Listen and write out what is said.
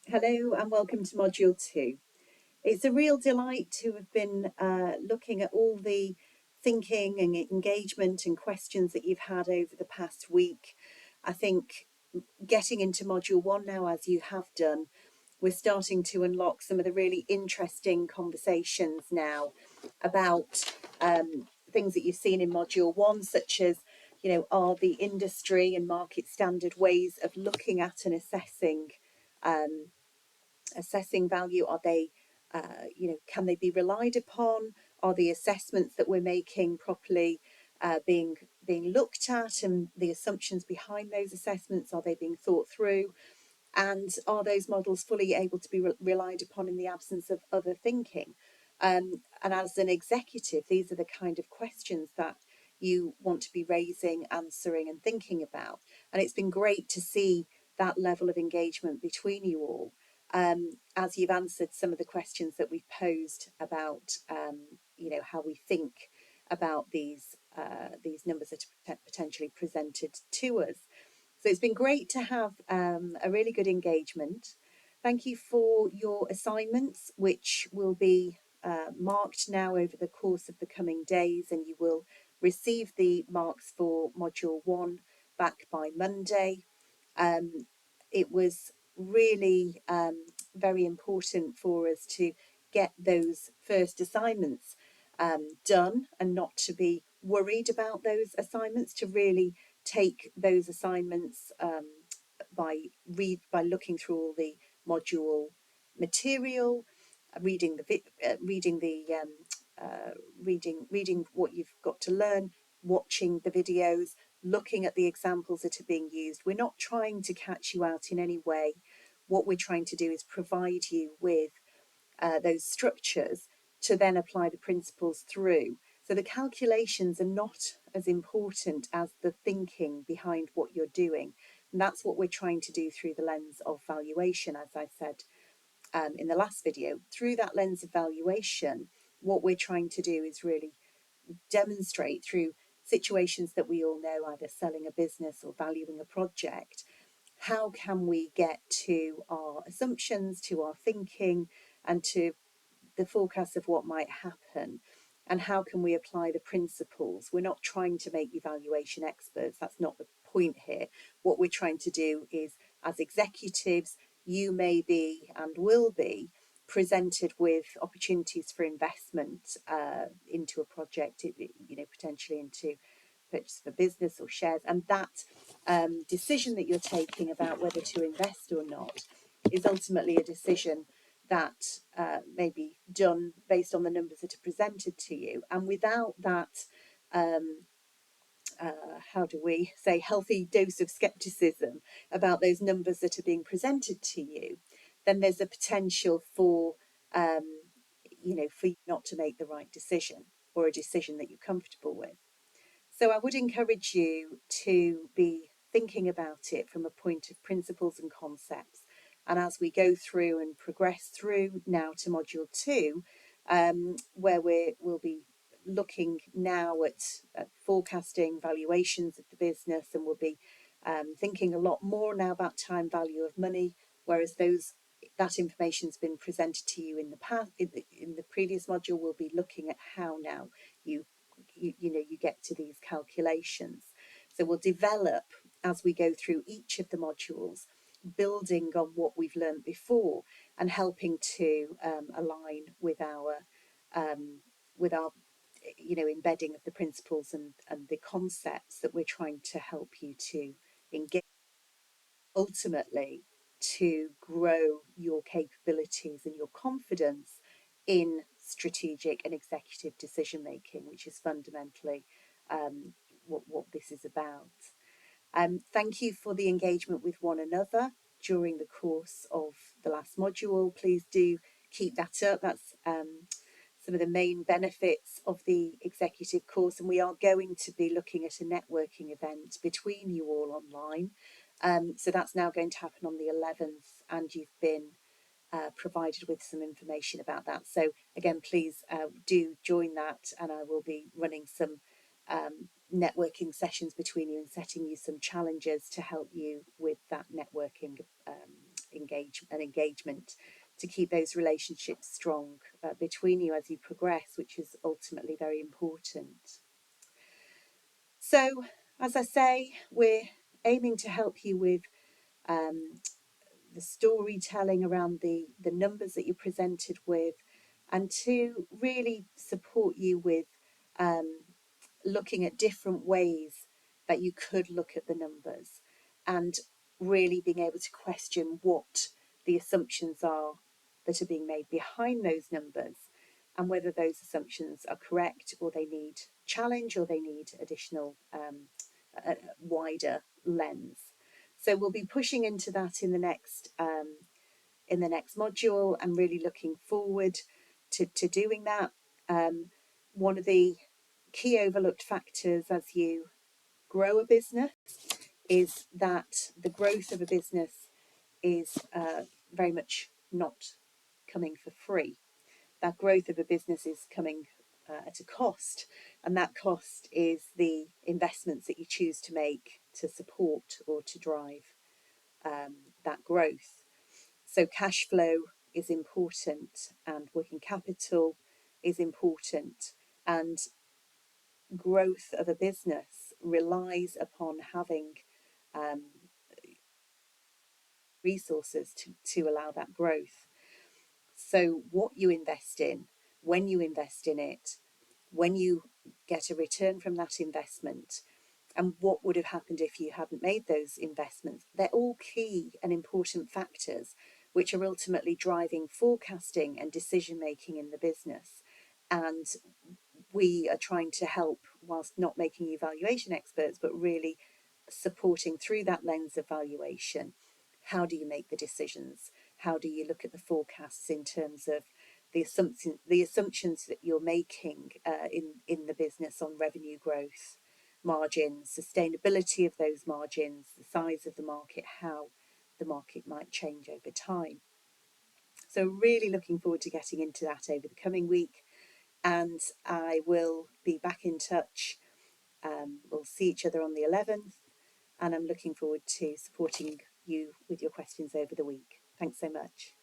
Hello and welcome to Module 2. It's a real delight to have been looking at all the thinking and engagement and questions that you've had over the past week. I think getting into Module 1 now, as you have done, we're starting to unlock some of the really interesting conversations now about things that you've seen in Module 1, such as, are the industry and market standard ways of looking at and assessing value? Are they, can they be relied upon? Are the assessments that we're making properly being looked at, and the assumptions behind those assessments, are they being thought through? And are those models fully able to be relied upon in the absence of other thinking? And as an executive, these are the kind of questions that you want to be raising, answering, and thinking about. And it's been great to see that level of engagement between you all, as you've answered some of the questions that we've posed about, how we think about these numbers that are potentially presented to us. So it's been great to have a really good engagement. Thank you for your assignments, which will be marked now over the course of the coming days, and you will receive the marks for Module 1 back by Monday. It was really very important for us to get those first assignments done and not to be worried about those assignments, to really take those assignments by looking through all the module material, reading what you've got to learn, watching the videos, looking at the examples that are being used. We're not trying to catch you out in any way. What we're trying to do is provide you with those structures to then apply the principles through. So the calculations are not as important as the thinking behind what you're doing. And that's what we're trying to do through the lens of valuation, as I said in the last video. Through that lens of valuation, what we're trying to do is really demonstrate through situations that we all know, either selling a business or valuing a project, how can we get to our assumptions, to our thinking, and to the forecast of what might happen, and how can we apply the principles. We're not trying to make evaluation experts. That's not the point here. What we're trying to do is, as executives, you may be and will be presented with opportunities for investment into a project, potentially into purchase of a business or shares, and that decision that you're taking about whether to invest or not is ultimately a decision that may be done based on the numbers that are presented to you. And without that, how do we say, healthy dose of skepticism about those numbers that are being presented to you, then there's a potential for, for you not to make the right decision, or a decision that you're comfortable with. So I would encourage you to be thinking about it from a point of principles and concepts. And as we go through and progress through now to Module 2, where we'll be looking now at forecasting valuations of the business, and we'll be thinking a lot more now about time value of money, whereas that information's been presented to you in the past. In the previous module, we'll be looking at how now you get to these calculations. So we'll develop, as we go through each of the modules, building on what we've learned before and helping to align with our embedding of the principles and the concepts that we're trying to help you to engage, ultimately to grow your capabilities and your confidence in strategic and executive decision making, which is fundamentally what this is about. Thank you for the engagement with one another during the course of the last module. Please do keep that up. That's some of the main benefits of the executive course, and we are going to be looking at a networking event between you all online. So that's now going to happen on the 11th, and you've been provided with some information about that. So again, please do join that, and I will be running some networking sessions between you and setting you some challenges to help you with that networking engagement to keep those relationships strong between you as you progress, which is ultimately very important. So, as I say, we're aiming to help you with the storytelling around the numbers that you're presented with, and to really support you with looking at different ways that you could look at the numbers, and really being able to question what the assumptions are that are being made behind those numbers, and whether those assumptions are correct, or they need challenge, or they need additional wider lens. So we'll be pushing into that in the next module. I'm really looking forward to doing that. One of the key overlooked factors as you grow a business is that the growth of a business is very much not coming for free. That growth of a business is coming at a cost, and that cost is the investments that you choose to make to support or to drive that growth. So cash flow is important, and working capital is important, and growth of a business relies upon having resources to allow that growth. So what you invest in, when you invest in it, when you get a return from that investment, and what would have happened if you hadn't made those investments, they're all key and important factors which are ultimately driving forecasting and decision making in the business. And we are trying to help, whilst not making you valuation experts, but really supporting through that lens of valuation. How do you make the decisions? How do you look at the forecasts in terms of the assumptions that you're making in the business on revenue growth, margins, sustainability of those margins, the size of the market, how the market might change over time. So really looking forward to getting into that over the coming week, and I will be back in touch. We'll see each other on the 11th, and I'm looking forward to supporting you with your questions over the week. Thanks so much.